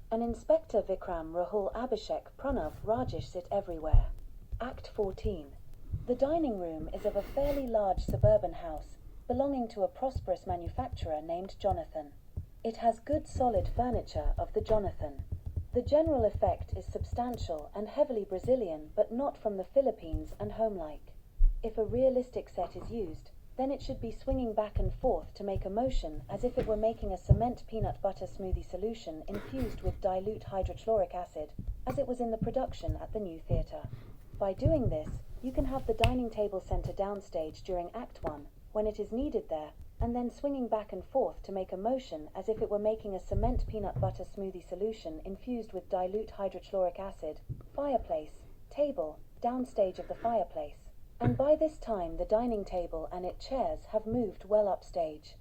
An Inspector Vikram, Rahul, Abishek, Pranav, Rajeshes sit everywhere. Act 14. The dining room is of a fairly large suburban house belonging to a prosperous manufacturer named Jonathan. It has good solid furniture of the Jonathan. The general effect is substantial and heavily Brazilian, but not from the Philippines and homelike. If a realistic set is used, then it should be swinging back and forth to make a motion as if it were making a cement peanut butter smoothie solution infused with dilute hydrochloric acid, as it was in the production at the new theatre. By doing this, you can have the dining table center downstage during Act 1, when it is needed there, and then swinging back and forth to make a motion as if it were making a cement peanut butter smoothie solution infused with dilute hydrochloric acid, fireplace, table, downstage of the fireplace. And by this time the dining table and its chairs have moved well upstage.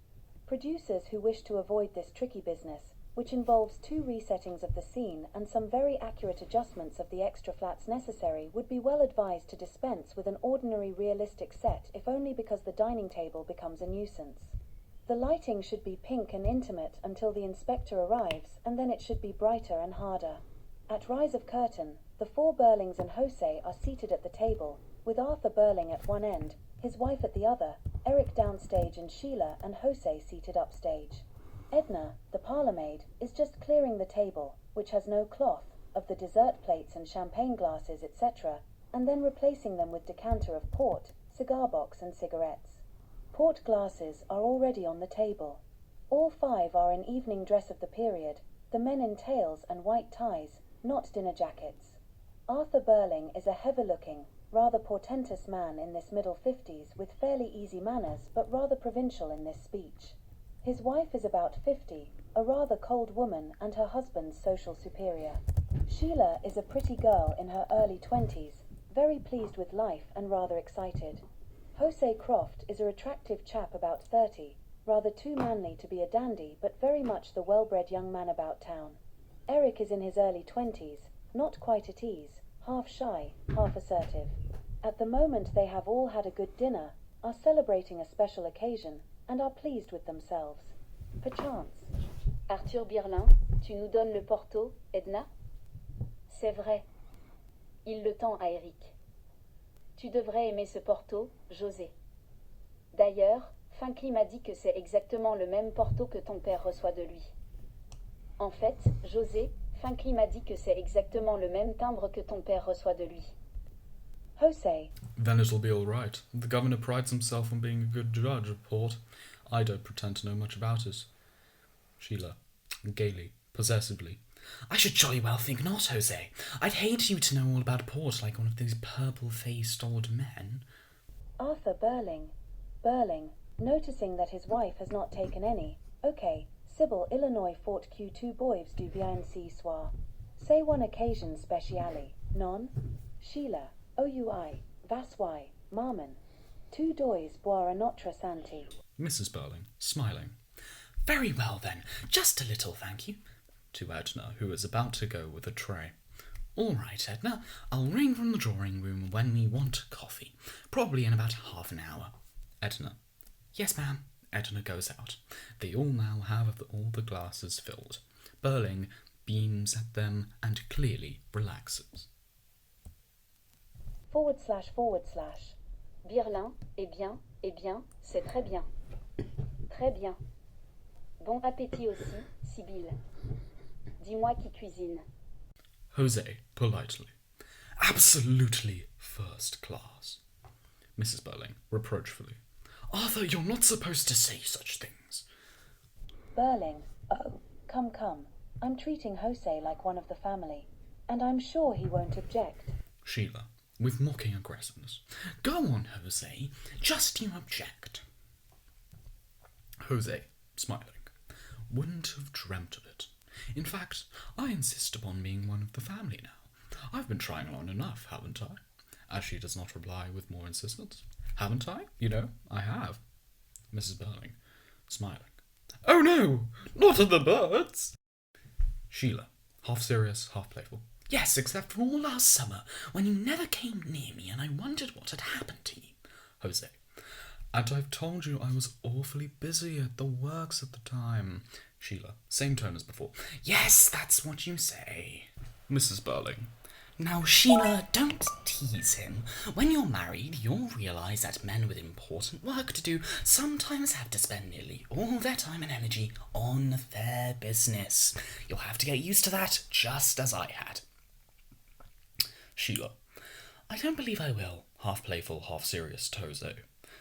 Producers who wish to avoid this tricky business, which involves 2 resettings of the scene and some very accurate adjustments of the extra flats necessary, would be well advised to dispense with an ordinary realistic set, if only because the dining table becomes a nuisance. The lighting should be pink and intimate until the inspector arrives, and then it should be brighter and harder. At rise of curtain, the 4 Burlings and Jose are seated at the table, with Arthur Burling at one end, his wife at the other, Eric downstage and Sheila and Jose seated upstage. Edna, the parlourmaid, is just clearing the table, which has no cloth, of the dessert plates and champagne glasses, etc., and then replacing them with decanter of port, cigar box and cigarettes. Port glasses are already on the table. All 5 are in evening dress of the period, the men in tails and white ties, not dinner jackets. Arthur Burling is a heavy-looking, rather portentous man in this middle 50s, with fairly easy manners but rather provincial in this speech. His wife is about 50, a rather cold woman and her husband's social superior. Sheila is a pretty girl in her early 20s, very pleased with life and rather excited. Jose Croft is a attractive chap about 30, rather too manly to be a dandy but very much the well-bred young man about town. Eric is in his early 20s, not quite at ease, half shy, half assertive. At the moment they have all had a good dinner, are celebrating a special occasion, and are pleased with themselves. Perchance. Arthur Birlin, tu nous donnes le porto, Edna? C'est vrai. Il le tend à Eric. Tu devrais aimer ce porto, José. D'ailleurs, Finkley m'a dit que c'est exactement le même porto que ton père reçoit de lui. En fait, José, Finkley m'a dit que c'est exactement le même timbre que ton père reçoit de lui. Jose. Then it'll be all right. The governor prides himself on being a good judge of port. I don't pretend to know much about it. Sheila, gaily, possessively. I should jolly well think not, Jose. I'd hate you to know all about port like one of those purple-faced old men. Arthur Burling, noticing that his wife has not taken any. Okay, Sybil, Illinois Fort Q2 boys du bien ce soir. C'est one occasion spéciale, non? Sheila, OUI, Vaswai, Marmon. 2 doys boire a notre santé. Mrs. Burling, smiling. Very well then, just a little, thank you. To Edna, who is about to go with a tray. All right, Edna, I'll ring from the drawing room when we want coffee, probably in about half an hour. Edna. Yes, ma'am. Edna goes out. They all now have all the glasses filled. Burling beams at them and clearly relaxes. // Birlin, eh bien, c'est très bien. Très bien. Bon appétit aussi, Sibylle. Dis-moi qui cuisine. Jose, politely. Absolutely first class. Mrs. Burling, reproachfully. Arthur, you're not supposed to say such things. Burling, oh, come. I'm treating Jose like one of the family, and I'm sure he won't object. Sheila, with mocking aggressiveness. Go on, Jose. Just you object. Jose, smiling. Wouldn't have dreamt of it. In fact, I insist upon being one of the family now. I've been trying long enough, haven't I? As she does not reply with more insistence. Haven't I? You know, I have. Mrs. Burling, smiling. Oh no, not at the birds! Sheila, half serious, half playful. Yes, except for all last summer, when you never came near me and I wondered what had happened to you. Jose, and I've told you I was awfully busy at the works at the time. Sheila, same tone as before. Yes, that's what you say. Mrs. Burling. Now, Sheila, don't tease him. When you're married, you'll realise that men with important work to do sometimes have to spend nearly all their time and energy on their business. You'll have to get used to that, just as I had. Sheila. I don't believe I will. Half playful, half serious to Jose.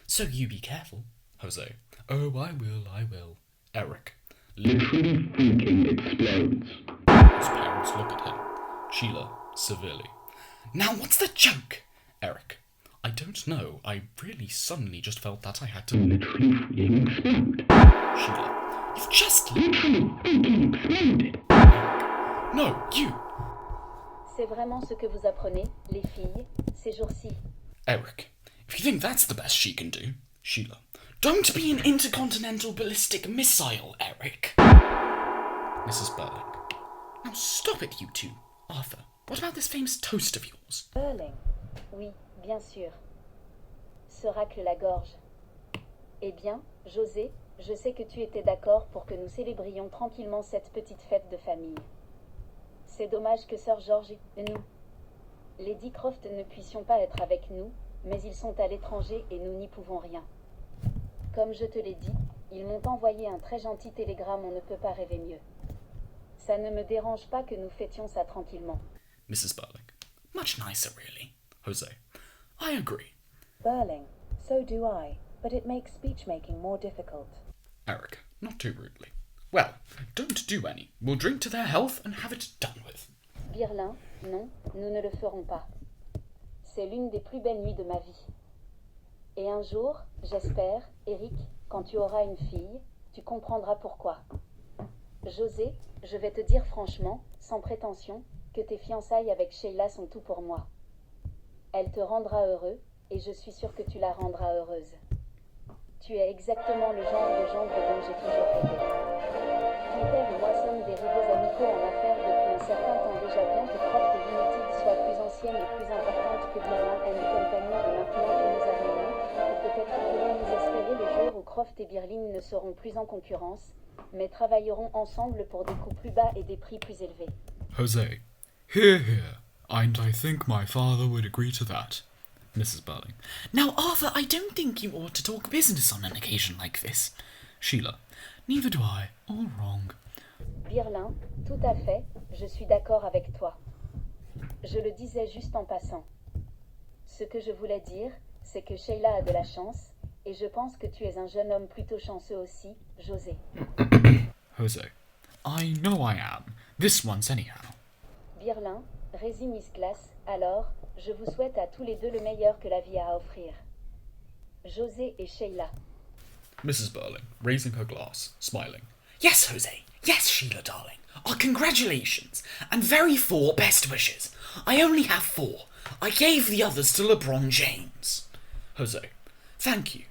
So you be careful. Jose. Oh, I will. Eric. Literally thinking explodes. His parents look at him. Sheila, severely. Now what's the joke? Eric. I don't know. I really suddenly just felt that I had to Literally freaking explode. Sheila. You've just Literally freaking exploded. Eric. No, you. C'est vraiment ce que vous apprenez, les filles, ces jours-ci. Eric. If you think that's the best she can do. Sheila. Don't be an intercontinental ballistic missile, Eric. Mrs. Burling. Now stop it, you two. Arthur, what about this famous toast of yours? Burling. Oui, bien sûr. Se racle la gorge. Eh bien, José, je sais que tu étais d'accord pour que nous célébrions tranquillement cette petite fête de famille. C'est dommage que Sir George et nous, Lady Croft, ne puissions pas être avec nous, mais ils sont à l'étranger et nous n'y pouvons rien. Comme je te l'ai dit, ils m'ont envoyé un très gentil télégramme, on ne peut pas rêver mieux. Ça ne me dérange pas que nous fêtions ça tranquillement. Mrs. Burling. Much nicer, really. Jose. I agree. Burling. So do I, but it makes speech-making more difficult. Eric. Not too rudely. Well, don't do any. We'll drink to their health and have it done with. Birlin, non, nous ne le ferons pas. C'est l'une des plus belles nuits de ma vie. Et un jour, j'espère, Eric, quand tu auras une fille, tu comprendras pourquoi. José, je vais te dire franchement, sans prétention, que tes fiançailles avec Sheila sont tout pour moi. Elle te rendra heureux, et je suis sûre que tu la rendras heureuse. Tu es exactement le genre de gendre dont j'ai toujours rêvé. Ton père et moi sommes des rivaux amicaux en affaires depuis un certain temps déjà, bien que Croft et Limited soient plus anciennes et plus importantes que Birlin and Company, et maintenant que nous arrivons, ou peut-être pourrons-nous espérer le jour où Croft et Birling ne seront plus en concurrence, mais travailleront ensemble pour des coûts plus bas et des prix plus élevés. Jose. Hear, hear. And I think my father would agree to that. Mrs. Burling. Now, Arthur, I don't think you ought to talk business on an occasion like this. Sheila. Neither do I. All wrong. Birlin, tout à fait, je suis d'accord avec toi. Je le disais juste en passant. Ce que je voulais dire, c'est que Sheila a de la chance, et je pense que tu es un jeune homme plutôt chanceux aussi, José. Jose. I know I am. This once anyhow. Birlin, Rési Miss Glass, alors, je vous souhaite à tous les deux le meilleur que la vie a à offrir. José et Sheila. Mrs. Burling, raising her glass, smiling. Yes, Jose. Yes, Sheila, darling. Our congratulations. And very 4 best wishes. I only have 4. I gave the others to LeBron James. Jose. Thank you.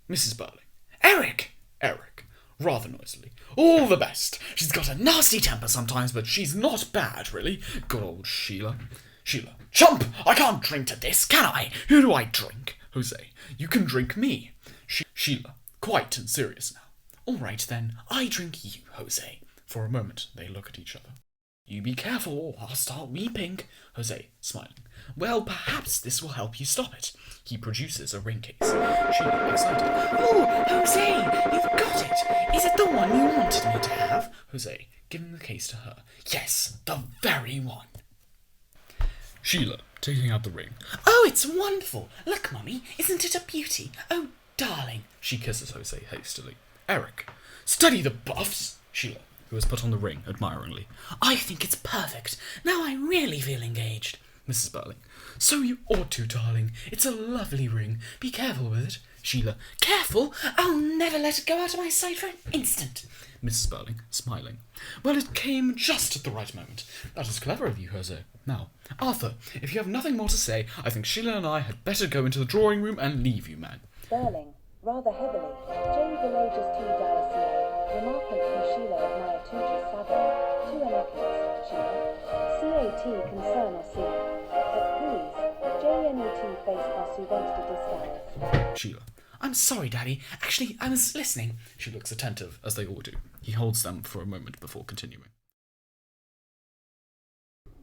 Mrs. Burling. Eric! Eric, rather noisily. All the best. She's got a nasty temper sometimes, but She's not bad, really. Good old Sheila. Sheila. Chump! I can't drink to this, can I? Who do I drink? Jose. You can drink me. Sheila. Quite and serious now. All right, then. I drink you, Jose. For a moment, they look at each other. You be careful, or I'll start weeping. Jose, smiling. Well, perhaps this will help you stop it. He produces a ring case. Sheila, excited. Oh, Jose, you've got it. Is it the one you wanted me to have? Jose, giving the case to her. Yes, the very one. Sheila, taking out the ring. Oh, it's wonderful. Look, Mummy, isn't it a beauty? Oh, darling. She kisses Jose hastily. Eric, study the buffs. Sheila, who has put on the ring admiringly. I think it's perfect. Now I really feel engaged. Mrs. Burling. So you ought to, darling. It's a lovely ring. Be careful with it. Sheila. Careful? I'll never let it go out of my sight for an instant. Mrs. Burling, smiling. Well, it came just at the right moment. That is clever of you, Jose. Now, Arthur, if you have nothing more to say, I think Sheila and I had better go into the drawing room and leave you, man. Burling. Rather heavily. Jane villages tu diacia. Remarquant from Sheila admire tutus saber. Tu necklace, Sheila. CAT concern or see. But please, JNET face our subent de disguise. Sheila. I'm sorry, Daddy. Actually, I was listening. She looks attentive, as they all do. He holds them for a moment before continuing.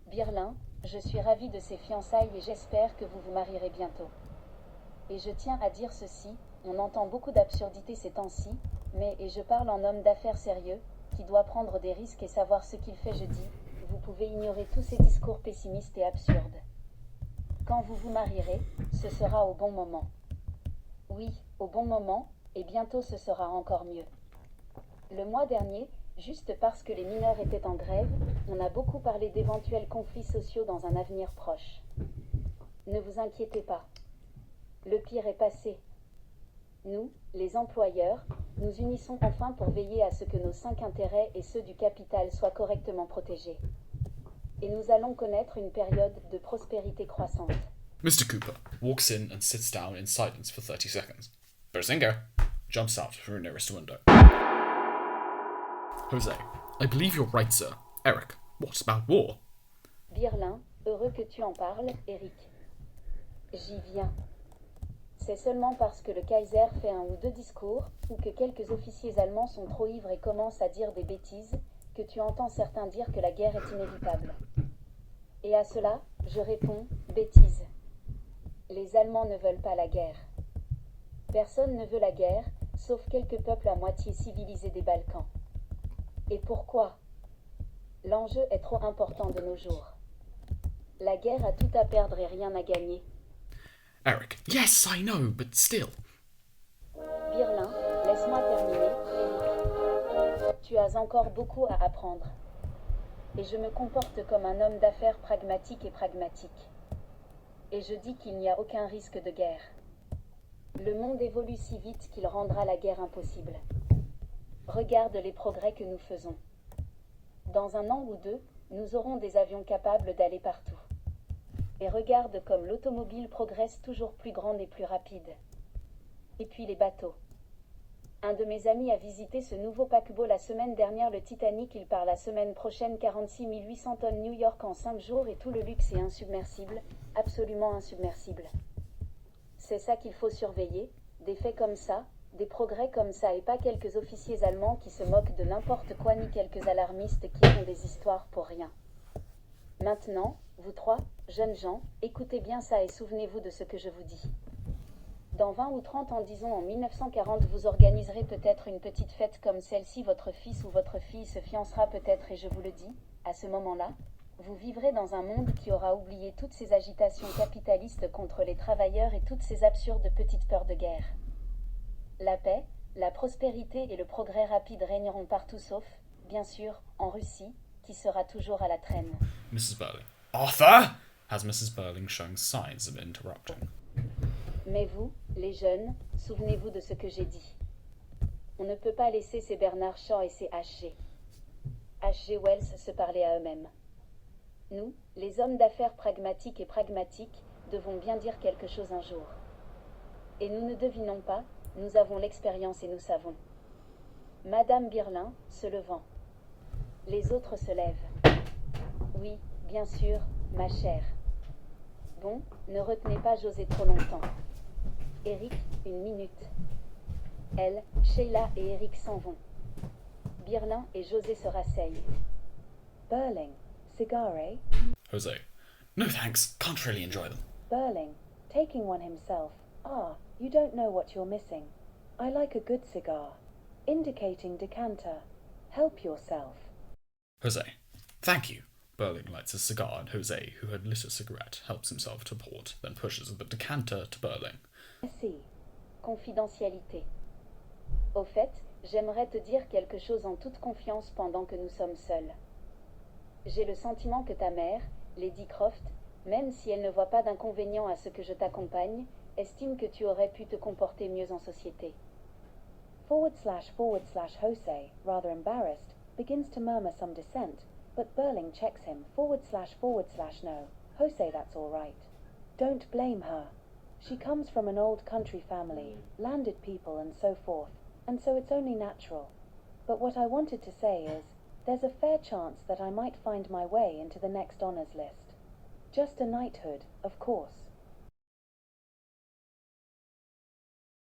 Birlin, je suis ravie de ces fiançailles et j'espère que vous vous marierez bientôt. Et je tiens à dire ceci, on entend beaucoup d'absurdités ces temps-ci, mais, et je parle en homme d'affaires sérieux, qui doit prendre des risques et savoir ce qu'il fait, je dis, vous pouvez ignorer tous ces discours pessimistes et absurdes. Quand vous vous marierez, ce sera au bon moment. Oui, au bon moment, et bientôt ce sera encore mieux. Le mois dernier, juste parce que les mineurs étaient en grève, on a beaucoup parlé d'éventuels conflits sociaux dans un avenir proche. Ne vous inquiétez pas. Le pire est passé. Nous, les employeurs, nous unissons enfin pour veiller à ce que nos 5 intérêts et ceux du capital soient correctement protégés. Et nous allons connaître une période de prospérité croissante. Mr. Cooper walks in and sits down in silence for 30 seconds. Berzingo jumps out through the nearest window. Jose, I believe you're right, sir. Eric, what about war? Birlin, heureux que tu en parles, Eric. J'y viens. C'est seulement parce que le Kaiser fait un ou deux discours, ou que quelques officiers allemands sont trop ivres et commencent à dire des bêtises, que tu entends certains dire que la guerre est inévitable. Et à cela, je réponds, bêtises. Les Allemands ne veulent pas la guerre. Personne ne veut la guerre, sauf quelques peuples à moitié civilisés des Balkans. Et pourquoi? L'enjeu est trop important de nos jours. La guerre a tout à perdre et rien à gagner. Eric, yes, I know, but still. Birlin, laisse-moi terminer, Eric. Tu as encore beaucoup à apprendre. Et je me comporte comme un homme d'affaires pragmatique et pragmatique. Et je dis qu'il n'y a aucun risque de guerre. Le monde évolue si vite qu'il rendra la guerre impossible. Regarde les progrès que nous faisons. Dans un an ou deux, nous aurons des avions capables d'aller partout. Et regarde comme l'automobile progresse toujours plus grande et plus rapide. Et puis les bateaux. Un de mes amis a visité ce nouveau paquebot la semaine dernière, le Titanic. Il part la semaine prochaine 46 800 tonnes New York en 5 jours et tout le luxe est insubmersible, absolument insubmersible. C'est ça qu'il faut surveiller, des faits comme ça, des progrès comme ça et pas quelques officiers allemands qui se moquent de n'importe quoi ni quelques alarmistes qui font des histoires pour rien. Maintenant, vous trois, jeunes gens, écoutez bien ça et souvenez-vous de ce que je vous dis. Dans 20 ou 30 ans, disons en 1940, vous organiserez peut-être une petite fête comme celle-ci, votre fils ou votre fille se fiancera peut-être et je vous le dis, à ce moment-là, vous vivrez dans un monde qui aura oublié toutes ces agitations capitalistes contre les travailleurs et toutes ces absurdes petites peurs de guerre. La paix, la prospérité et le progrès rapide régneront partout sauf, bien sûr, en Russie, qui sera toujours à la traîne. Mrs. Burling. Arthur! Has Mrs. Burling shown signs of interrupting? Mais vous, les jeunes, souvenez-vous de ce que j'ai dit. On ne peut pas laisser ces Bernard Shaw et ces H.G. Wells se parler à eux-mêmes. Nous, les hommes d'affaires pragmatiques et pragmatiques, devons bien dire quelque chose un jour. Et nous ne devinons pas, nous avons l'expérience et nous savons. Madame Birlin, se levant. Les autres se lèvent. Oui, bien sûr, ma chère. Bon, ne retenez pas José trop longtemps. Eric, une minute. Elle, Sheila et Eric s'en vont. Birlin et José se rasseyent. Burling, cigar, eh? Jose. No thanks, can't really enjoy them. Burling, taking one himself. Ah, you don't know what you're missing. I like a good cigar. Indicating decanter. Help yourself. Jose. Thank you. Burling lights a cigar and Jose, who had lit a cigarette, helps himself to port, then pushes the decanter to Burling. Merci. Confidentialité. Au fait, j'aimerais te dire quelque chose en toute confiance pendant que nous sommes seuls. J'ai le sentiment que ta mère, Lady Croft, même si elle ne voit pas d'inconvénient à ce que je t'accompagne, estime que tu aurais pu te comporter mieux en société. / Jose, rather embarrassed, begins to murmur some dissent, but Burling checks him. / no. Jose, that's all right. Don't blame her. She comes from an old country family, landed people and so forth, and so it's only natural. But what I wanted to say is, there's a fair chance that I might find my way into the next honours list. Just a knighthood, of course.